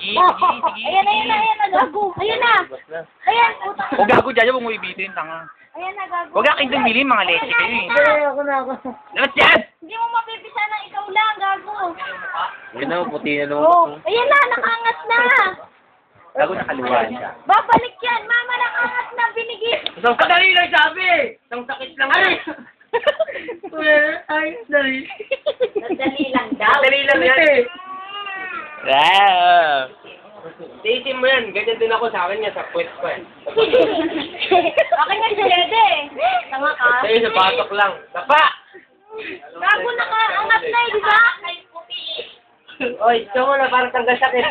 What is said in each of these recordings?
Sige, sige. Ayan na, gago. Ayan na. Ayan, puta. Huwag gago dyan, huwag mo ibitin, tanga. Ayan na, gago. Huwag kang dumili, mga leche kayo eh. Ako na. Labas dyan! Hindi mo mapipisa na ikaw lang, gago. Yun na, puti na naman. Oh, ayan na, nakangas na. Gago nakaluwa siya. Babalik yan, mama, nakangas na, binigay. Isang dali lang sabi! Isang sakit lang. Ay, dali. Nadali lang daw. Dali lang yan. Wow! Tiisin mo yan. Ganyan din ako sa akin niya sa puwet pa eh. Okay nga si Dede. Tanga ka. Sa'yo sa batok lang. Dapa! Gago, nakaangat na eh, di ba? Oy, ito mo na parang tanggal sakit.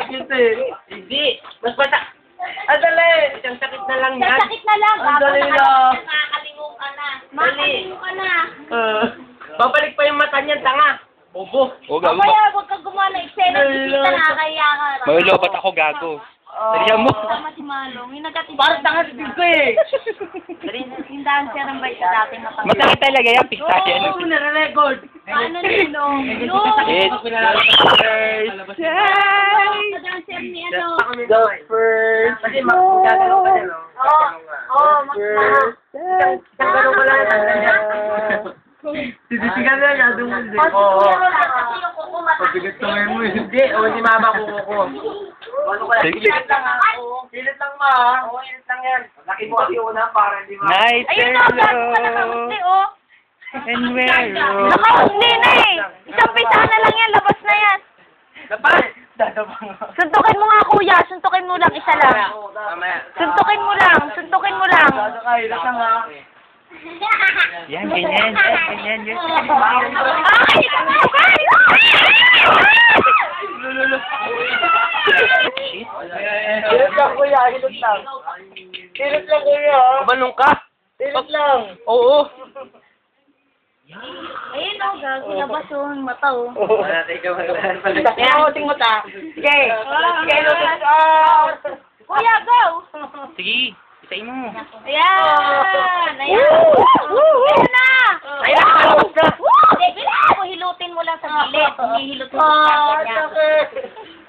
Ito eh. Hindi. Mas bata. Ah, dali. Isang sakit na lang yan. Sakit na lang. Ang dali lang. Makakalingo ka na. Makakalingo ka na. Babalik pa yung mata niyan, tanga. Bobo. Huwag gago. Kaya huwag kang gumawa ng eksena. Kita na, kaya ka. Malulopat ako, gago. Dalihan mo. Tama si Malong. Yung nagkatid. Parang tanga si ko eh. Yung dancer ang bait sa dating matanggal. Masakit talaga yan, pista yan. Oo, nare-record. Paano nilong? It's Sa dancer ni ano. Go first. Kasi magkagano ka din, no? Oo, First. Isang gano'n ka lang. Sisisigan na yan, dumuli. Oo. Pabigat sa ngayon mo eh. Hindi, o si mama ko ko. Ano ka lang? Sige. Pilit lang ako. Pilit lang ma. Oo, pilit lang yan. Laki mo kasi una para hindi ma. Night ayun na, gago ka nakahusli, oh. and where Nakahusli na eh. Isang pisa na lang yan, labas na yan. Dapat! Dadabang. Suntukin mo nga, kuya. Suntukin mo lang, isa lang. Mamaya. Suntukin mo lang, suntukin mo lang. Kakailat lang ha. Yan, ganyan. Ganyan, yun. Ay! Hilot lang kuya, hilot lang. Hilot lang kuya. Kumalong ka? Hilot lang. Oo. Ayun o, gago, labas o, ang mata o. Wala, teka, wala. Kaya ako ting mata. Sige. Sige, lutos. Kuya, go! Sige, isayin mo. Ayan! Ayan! Ayan na! Ayan, kalabas na. Hindi, kailangan mo hilutin mo lang sa gilid. Hinihilot-hilot lang yan.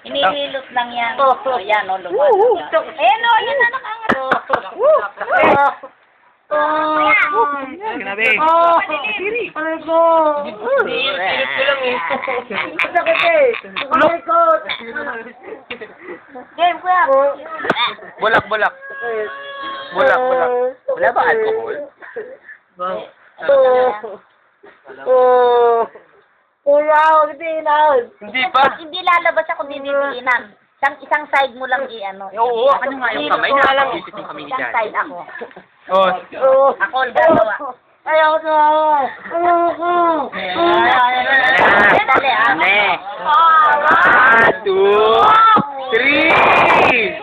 Hinihilot lang yan. Ayan o, lumas. Ayan o, ayan na, nakaangat. Grabe. Aray ko. Hilot ko lang eh. Sakit eh. Aray ko. Game, kuya. Bulak. Bulak. Wala ba alcohol? Kuya, huwag tingnan. Hindi pa. Hindi lalabas ako dinidiinan. Isang side mo lang i-ano. Oo, ako nga yung kamay na lang. Isip yung kamay ni Isang Daddy. side ako. Oh, Ako ang gagawa. Ayaw ko. Dali, ah. Ne. 1, 2, 3.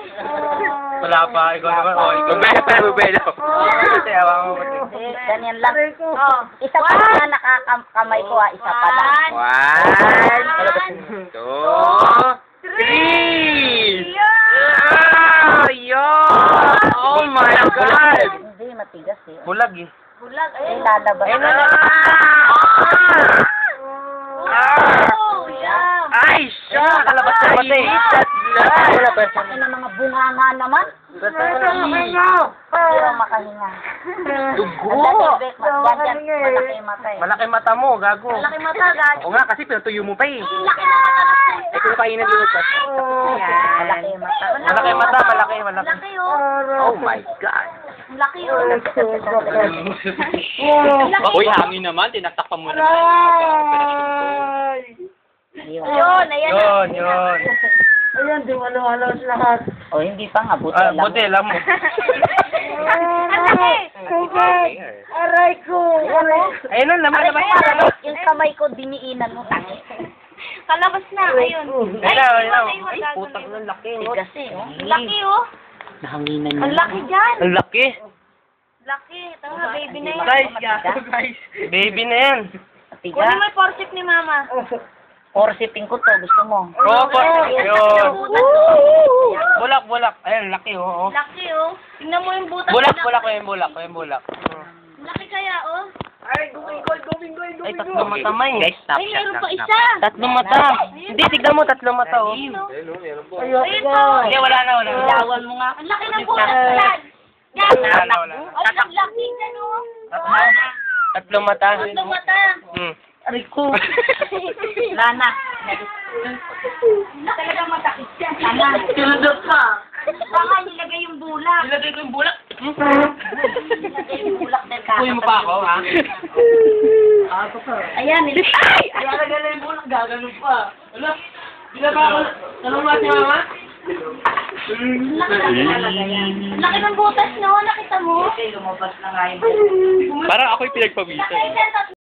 Wala pa. Ikaw naman. Oh, ikaw. Bubelo. Kasi awa mo. Ganyan lang. Isa pa na nakakamay ko, isa pa lang. 1, 2, 3. Oh my God! Hindi, matigas eh. Bulag eh. Bulag, ayun. Lalabas. Ayun na. Ay, siya! Kalabas na patay. Kalabas Sakin ng mga bunganga naman. Hindi mo makahinga. Dugo! Malaki yung mata eh. Malaki mata mo, gago. Malaki mata, gago. Oo nga, kasi pinatuyo mo pa eh. Laki ng mata ng Eh, kung kainan dito ka. Malaki yung mata. Malaki mata, malaki. Laki oh. Oh my God. Laki oh. Uy, hangin naman. Tinatakpan mo naman. Ayun, ayan. Yun. Ayan, di walo-walo sa lahat. Oh, hindi pa nga. Buti Ah, lang. buti, alam mo. Aray ko. Ayun nun, laman naman. Yung kamay ko, diniinan mo, tangi. Kalabas na, ayun. Ayun. Ay, putang ng laki. No? Tigas eh, oh. Laki, oh. Nahanginan niya. Ang laki dyan. Ang laki. Laki. Tama, baby na yan. Guys. Baby na yan. Kunin mo yung porsip ni mama. Porsipin ko to, gusto mo. Oo, yun. Bulak. Ayun, laki, oh. Laki, oh. Tingnan mo yung butas. Bulak. Ayun, bulak. Laki kaya, oh. Ay, guminggoy. Ay, tatlong mata may. Guys, stop Ay, shot meron lang, pa stop. isa. Tatlong mata. Hindi, tignan mo, tatlong mata, oh. Ayun, Ayun na. po. Hindi, wala na. Ilawan mo nga. Ang laki ng butas yan. Yan. Wala. Ay, ang laki yan, oh. Tatlong mata. Tatlong mata. Hmm. Aray ko. Wala na. Talagang masakit yan. Tama. Sinundot ka. Tama, nilagay yung bulak. Nilagay ko yung bulak. Nilagay yung bulak del kaka. Kuya mo pa ako, ha? Ayan, nilagay. Nilagay na yung bulak, gaganon pa. Ano? Di na ba ako? Nalungat si mama? Ang laki ng butas, no? Nakita mo? Parang ako'y pinagpawisan. Nakita